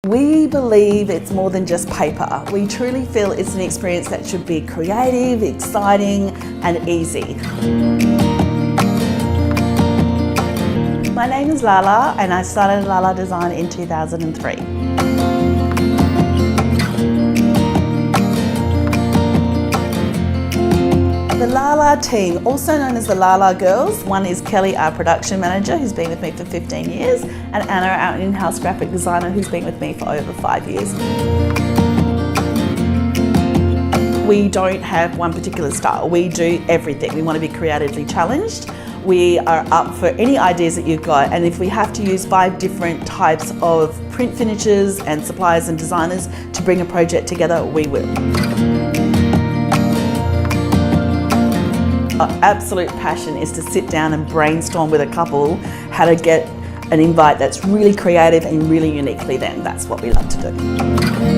We believe it's more than just paper. We truly feel it's an experience that should be creative, exciting and easy. My name is Lala and I started Lala Design in 2003. The Lala team, also known as the Lala girls, one is Kelly, our production manager, who's been with me for 15 years, and Anna, our in-house graphic designer, who's been with me for over 5 years. We don't have one particular style, we do everything. We want to be creatively challenged. We are up for any ideas that you've got, and if we have to use 5 different types of print finishes and suppliers and designers to bring a project together, we will. Our absolute passion is to sit down and brainstorm with a couple how to get an invite that's really creative and really uniquely them. That's what we love to do.